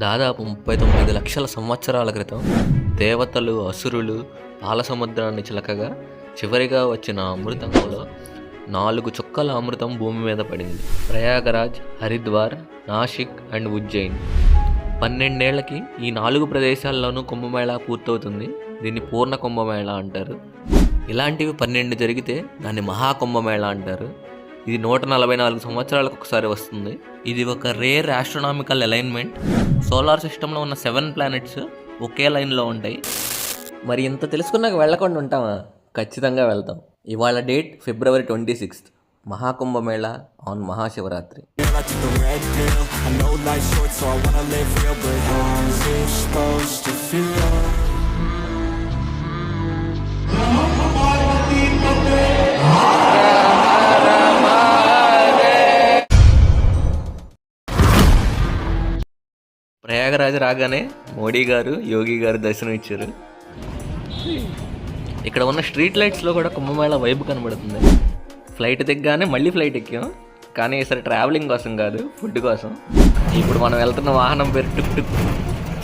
దాదాపు 39 లక్షల సంవత్సరాల క్రితం దేవతలు, అసురులు పాల సముద్రాన్ని చిలకగా చివరిగా వచ్చిన అమృతంలో 4 చుక్కల అమృతం భూమి మీద పడింది. ప్రయాగరాజ్, హరిద్వార్, నాసిక్ అండ్ ఉజ్జయిన్. 12 ఏళ్లకి ఈ 4 ప్రదేశాల్లోనూ కుంభమేళా పూర్తవుతుంది. దీన్ని పూర్ణ కుంభమేళా అంటారు. ఇలాంటివి 12 జరిగితే దాన్ని మహాకుంభమేళా అంటారు. ఇది 144 సంవత్సరాలకు ఒకసారి వస్తుంది. ఇది ఒక రేర్ ఆస్ట్రోనామికల్ అలైన్మెంట్. సోలార్ సిస్టంలో ఉన్న 7 ప్లానెట్స్ ఒకే లైన్లో ఉంటాయి. మరి ఇంత తెలుసుకున్నాక వెళ్ళకుండా ఉంటామా? ఖచ్చితంగా వెళ్తాం. ఇవాళ date February 26th, Maha Kumbh Mela on Mahashivratri. Prayagraj రాగానే మోడీ గారు, యోగి గారు దర్శనం ఇచ్చారు. ఇక్కడ ఉన్న స్ట్రీట్ లైట్స్లో కూడా కుంభమేళా వైబ్ కనబడుతుంది. ఫ్లైట్ దిగ్గానే మళ్ళీ ఫ్లైట్ ఎక్కాం, కానీ ఈసారి ట్రావెలింగ్ కోసం కాదు, ఫుడ్ కోసం. ఇప్పుడు మనం వెళ్తున్న వాహనం పేరు టుక్ టుక్.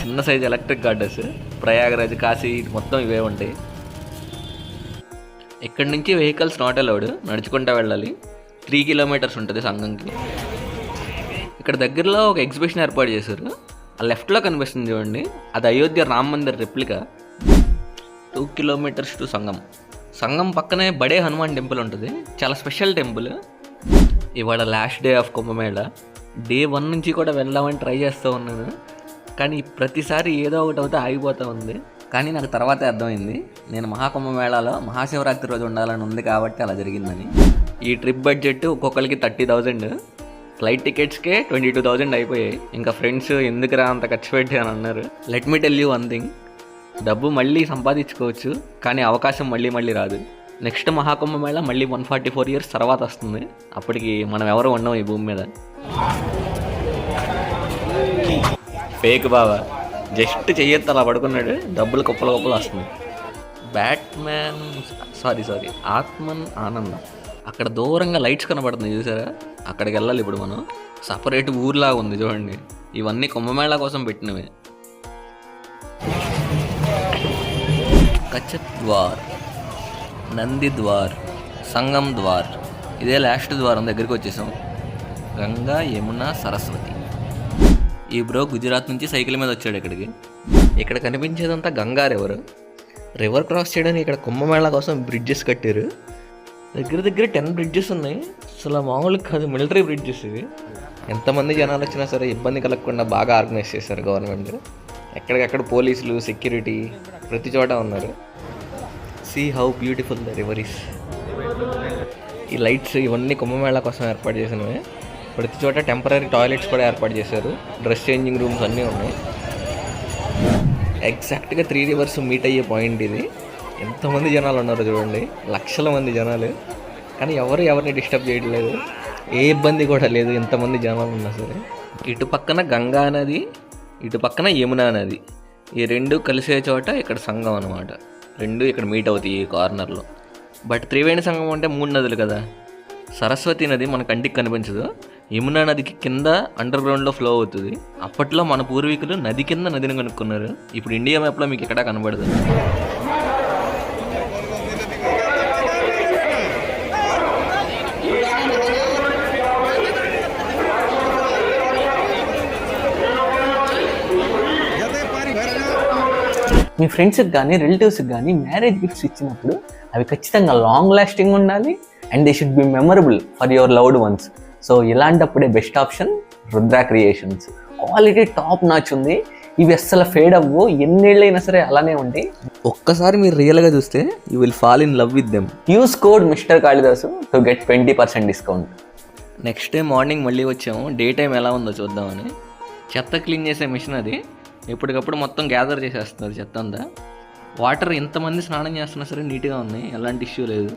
చిన్న size electric goddess. Prayagraj, Kashi మొత్తం ఇవే ఉంటాయి. ఇక్కడి నుంచి వెహికల్స్ నాట్ అలౌడ్, నడుచుకుంటూ వెళ్ళాలి. 3 kilometers ఉంటుంది సంఘంకి. ఇక్కడ దగ్గరలో ఒక ఎగ్జిబిషన్ ఏర్పాటు చేశారు. ఆ లెఫ్ట్లో కనిపిస్తుంది చూడండి, అది Ayodhya Ram Mandir replica. 2 kilometers to Sangam. Sangam పక్కనే బడే హనుమాన్ టెంపుల్ ఉంటుంది, చాలా స్పెషల్ టెంపుల్. ఇవాళ last day of Kumbh Mela. Day 1 నుంచి కూడా వెళ్దామని ట్రై చేస్తూ ఉన్నాను, కానీ ప్రతిసారి ఏదో ఒకటి అవుతే ఆగిపోతూ ఉంది. కానీ నాకు తర్వాతే అర్థమైంది, నేను మహాకుంభమేళాలో మహాశివరాత్రి రోజు ఉండాలని ఉంది కాబట్టి అలా జరిగిందని. ఈ ట్రిప్ బడ్జెట్ ఒక్కొక్కరికి 30,000. ఫ్లైట్ టికెట్స్కే 22,000 అయిపోయాయి. ఇంకా ఫ్రెండ్స్ ఎందుకురా అంత ఖర్చు పెట్టి అని అన్నారు. Let me tell you one thing, డబ్బు మళ్ళీ సంపాదించుకోవచ్చు, కానీ అవకాశం మళ్ళీ రాదు. నెక్స్ట్ మహాకుంభమేళా మళ్ళీ 144 years తర్వాత వస్తుంది. అప్పటికి మనం ఎవరు ఉన్నాం ఈ భూమి మీద. ఫేక్ బావా, జస్ట్ చెయ్యొద్దు అలా పడుకున్నాడు, డబ్బులు కుప్పలు వస్తుంది. బ్యాట్మ్యాన్ సారీ ఆత్మన్ ఆనందం. అక్కడ దూరంగా లైట్స్ కనబడుతుంది చూసారా, అక్కడికి వెళ్ళాలి ఇప్పుడు మనం. సపరేట్ ఊర్లాగా ఉంది చూడండి. ఇవన్నీ కుంభమేళా కోసం పెట్టినవే. కచ్ ద్వార్, నంది ద్వార్, సంగం ద్వార్. ఇదే లాస్ట్ ద్వారం దగ్గరికి వచ్చేసాం. గంగా, యమున, సరస్వతి. ఈ బ్రో గుజరాత్ నుంచి సైకిల్ మీద వచ్చాడు ఇక్కడికి. ఇక్కడ కనిపించేదంతా గంగా రివర్ క్రాస్ చేయడానికి ఇక్కడ కుంభమేళా కోసం బ్రిడ్జెస్ కట్టారు. దగ్గర 10 బ్రిడ్జెస్ ఉన్నాయి. అసలు మామూలు కాదు, మిలిటరీ బ్రిడ్జెస్ ఇవి. ఎంతమంది జనాలు వచ్చినా సరే ఇబ్బంది కలగకుండా బాగా ఆర్గనైజ్ చేశారు గవర్నమెంట్. ఎక్కడికక్కడ పోలీసులు, సెక్యూరిటీ ప్రతి చోట ఉన్నారు. See how beautiful the river is. ఈ లైట్స్ ఇవన్నీ కుంభమేళా కోసం ఏర్పాటు చేసినవి. ప్రతి చోట టెంపరీ టాయిలెట్స్ కూడా ఏర్పాటు చేశారు. డ్రెస్ చేంజింగ్ రూమ్స్ అన్నీ ఉన్నాయి. ఎగ్జాక్ట్గా 3 rivers మీట్ అయ్యే పాయింట్ ఇది. ఎంతమంది జనాలు ఉన్నారు చూడండి, లక్షల మంది జనాలు. కానీ ఎవరిని డిస్టర్బ్ చేయట్లేదు, ఏ ఇబ్బంది కూడా లేదు. ఎంతమంది జనాలు ఉన్నా సరే. ఇటు పక్కన గంగా నది, ఇటు పక్కన యమునా నది. ఈ 2 కలిసే చోట ఇక్కడ సంగం అనమాట. 2 ఇక్కడ మీట్ అవుతాయి ఈ కార్నర్లో. బట్ త్రివేణి సంగమం అంటే 3 నదులు కదా. సరస్వతి నది మన కంటికి కనిపించదు. యమునా నదికి కింద అండర్ గ్రౌండ్లో ఫ్లో అవుతుంది. అప్పట్లో మన పూర్వీకులు నది కింద నదిని కనుక్కున్నారు. ఇప్పుడు ఇండియా మ్యాప్లో మీకు ఎక్కడా కనబడదు. మీ ఫ్రెండ్స్కి కానీ రిలేటివ్స్కి కానీ మ్యారేజ్ గిఫ్ట్స్ ఇచ్చినప్పుడు అవి ఖచ్చితంగా లాంగ్ లాస్టింగ్ ఉండాలి and they should be memorable for your loved ones. So ఇలాంటప్పుడే best option Rudra creations. Quality top notch ఉంది. ఇవి అస్సలు ఫేడ్ అవ్వు, ఎన్నేళ్ళైనా సరే అలానే ఉంటాయి. ఒక్కసారి మీరు రియల్గా చూస్తే you will fall in love with them. Use code mister Kalidas to get 20% discount. Next day morning మళ్ళీ వచ్చాము. డే టైం ఎలా ఉందో చూద్దామని. చెత్త క్లీన్ చేసే మిషన్ అది. ఎప్పటికప్పుడు మొత్తం గ్యాదర్ చేసేస్తుంది చెత్త అంతా. వాటర్ ఎంతమంది స్నానం చేస్తున్నా సరే నీట్గా ఉన్నాయి, ఎలాంటి ఇష్యూ లేదు.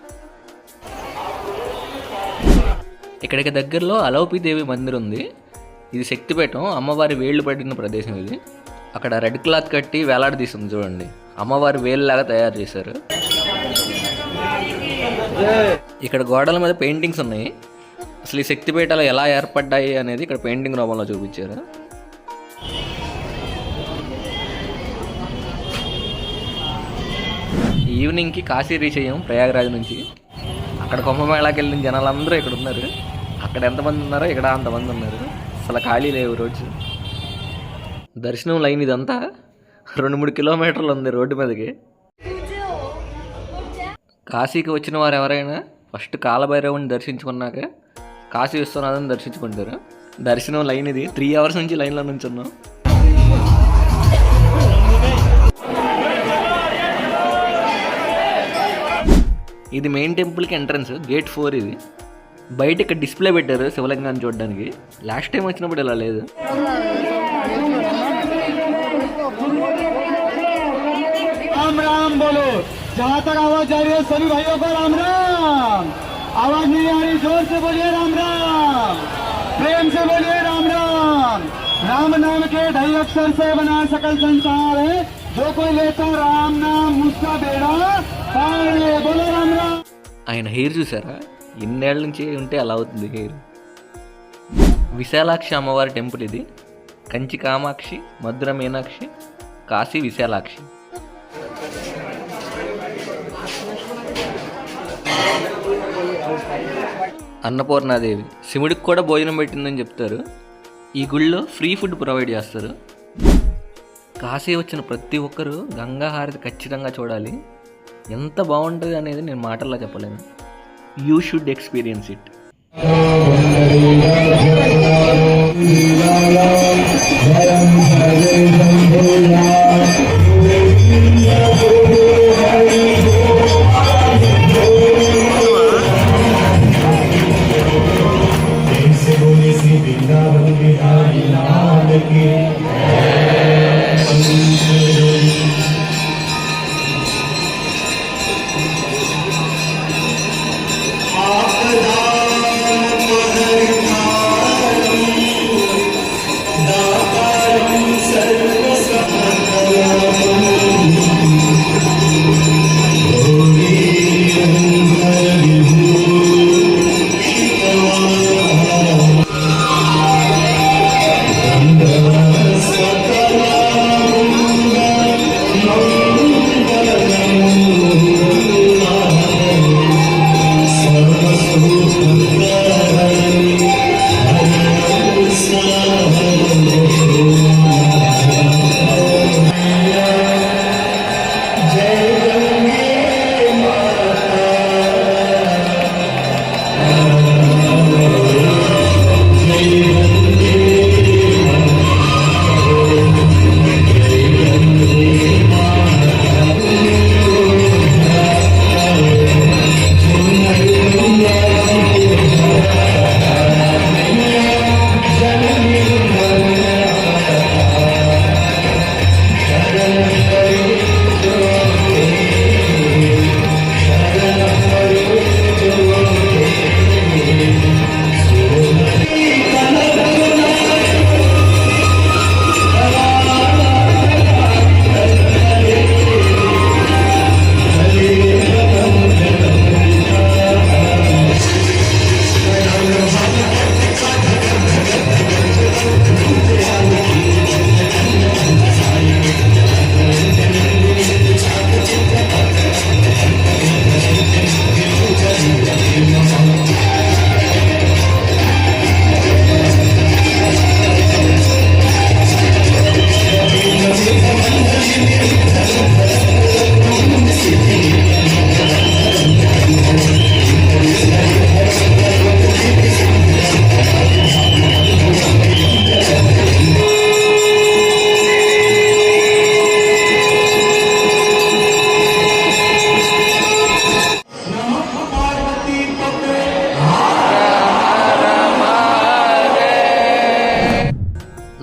ఇక్కడికి దగ్గరలో అలౌపిదేవి మందిర్ ఉంది. ఇది శక్తిపీఠం, అమ్మవారి వేళ్ళు పడిన ప్రదేశం ఇది. అక్కడ రెడ్ క్లాత్ కట్టి వేలాడదీస్తుంది చూడండి, అమ్మవారి వేలులాగా తయారు చేశారు. ఇక్కడ గోడల మీద పెయింటింగ్స్ ఉన్నాయి. అసలు ఈ శక్తిపీఠాలు ఎలా ఏర్పడ్డాయి అనేది ఇక్కడ పెయింటింగ్ రూపంలో చూపించారు. ఈవినింగ్కి కాశీ రీచ్ అయ్యాం ప్రయాగరాజ్ నుంచి. అక్కడ కుంభమేళాకి వెళ్ళిన జనాలందరూ ఇక్కడ ఉన్నారు. అక్కడ ఎంతమంది ఉన్నారో ఇక్కడ అంతమంది ఉన్నారు. అసలు ఖాళీ లేవు రోడ్స్. దర్శనం లైన్ ఇదంతా 2-3 కిలోమీటర్లు ఉంది రోడ్డు మీదకి. కాశీకి వచ్చిన వారు ఎవరైనా ఫస్ట్ కాలభైరవుని దర్శించుకున్నాక కాశీ విశ్వనాథని దర్శించుకుంటారు. దర్శనం లైన్ ఇది. 3 అవర్స్ నుంచి లైన్లో నుంచి ఉన్నాం. ఇది మెయిన్ టెంపుల్కి ఎంట్రన్స్, గేట్ 4 ఇది. బయట ఇక్కడ డిస్ప్లే పెట్టారు శివలింగాన్ని చూడడానికి. లాస్ట్ టైం వచ్చినప్పుడు ఇలా లేదు. राम राम बोलो, जहाँ तक आवाज जा रही है सभी भाइयों को राम राम. आवाज नहीं आ रही, जोर से बोलिए राम राम, प्रेम से बोलिए राम राम. राम नाम के 2.5 अक्षर से बना सकल संसार है, जो कोई लेता राम नाम उसका बेड़ा पार ले. बोलो राम राम. ఆయన హెయిర్ చూసారా? ఎన్నేళ్ళ నుంచి ఉంటే అలా అవుతుంది హెయిర్. విశాలాక్షి అమ్మవారి టెంపుల్ ఇది. కంచి కామాక్షి, మధుర మీనాక్షి, కాశీ విశాలాక్షి. అన్నపూర్ణాదేవి శివుడికి కూడా భోజనం పెట్టిందని చెప్తారు. ఈ గుళ్ళో ఫ్రీ ఫుడ్ ప్రొవైడ్ చేస్తారు. కాశీ వచ్చిన ప్రతి ఒక్కరూ గంగా హారతి ఖచ్చితంగా చూడాలి. ఎంత బాగుంటుంది అనేది నేను మాటల్లో చెప్పలేను. You should experience it.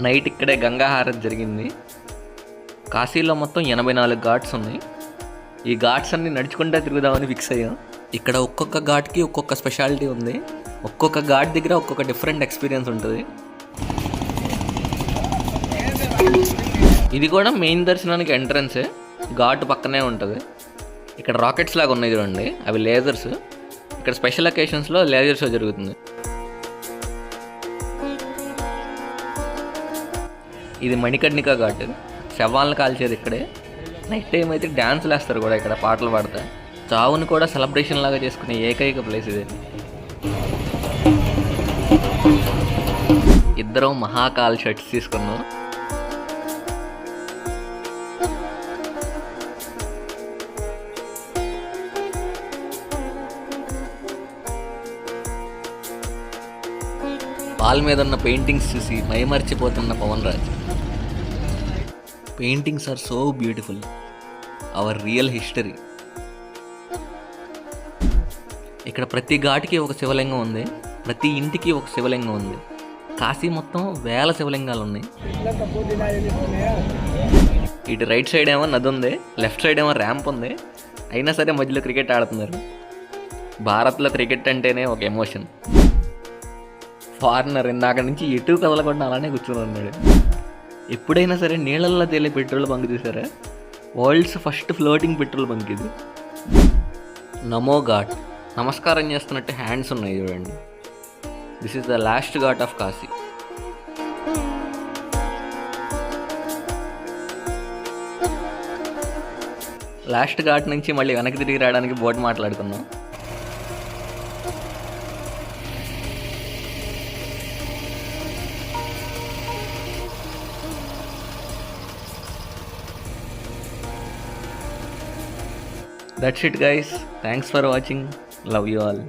Night ఇక్కడే గంగా హారతి జరిగింది. కాశీలో మొత్తం 84 ఘాట్స్ ఉన్నాయి. ఈ ఘాట్స్ అన్ని నడుచుకుంటూ తిరుగుదామని ఫిక్స్ అయ్యాం. ఇక్కడ ఒక్కొక్క ఘాట్కి ఒక్కొక్క స్పెషాలిటీ ఉంది. ఒక్కొక్క ఘాట్ దగ్గర ఒక్కొక్క డిఫరెంట్ ఎక్స్పీరియన్స్ ఉంటుంది. ఇది కూడా మెయిన్ దర్శనానికి ఎంట్రన్సే. ఘాట్ పక్కనే ఉంటుంది. ఇక్కడ రాకెట్స్ లాగా ఉన్నాయి చూడండి, అవి లేజర్స్. ఇక్కడ స్పెషల్ అకేషన్స్లో లేజర్ షో జరుగుతుంది. ఇది మణికర్ణిక ఘాట్. శవాలను కాల్చేది ఇక్కడే. నైట్ టైం అయితే డ్యాన్సులు వేస్తారు కూడా ఇక్కడ, పాటలు పాడతా. చావుని కూడా సెలబ్రేషన్ లాగా చేసుకునే ఏకైక ప్లేస్ ఇది. ఇద్దరం మహాకాల్ షర్ట్స్ తీసుకున్నాం. వాల్ మీద ఉన్న పెయింటింగ్స్ చూసి మైమర్చిపోతున్న Pawan Raj. Paintings are so beautiful, our real history. ఇక్కడ ప్రతి ఘాటికి ఒక శివలింగం ఉంది, ప్రతి ఇంటికి ఒక శివలింగం ఉంది. కాశీ మొత్తం వేల శివలింగాలు ఉన్నాయి. ఇటు రైట్ సైడ్ ఏమో నది ఉంది, లెఫ్ట్ సైడ్ ఏమో ర్యాంప్ ఉంది. అయినా సరే మధ్యలో క్రికెట్ ఆడుతున్నారు. భారత్లో క్రికెట్ అంటేనే ఒక ఎమోషన్. ఫారినర్ ఇందాక నుంచి ఎటు కదలకుండా అలానే కూర్చొని ఉన్నాడు. ఎప్పుడైనా సరే నీళ్ళల్లో తేలే పెట్రోల్ బంక్ చూసారా? World's first floating petrol bunk ఇది. నమో ఘాట్, నమస్కారం చేస్తున్నట్టు హ్యాండ్స్ ఉన్నాయి చూడండి. This is the last ghat of Kashi. Last ghat నుంచి మళ్ళీ వెనక్కి తిరిగి రావడానికి బోట్ మాట్లాడుకుందాం. That's it guys. Thanks for watching. Love you all.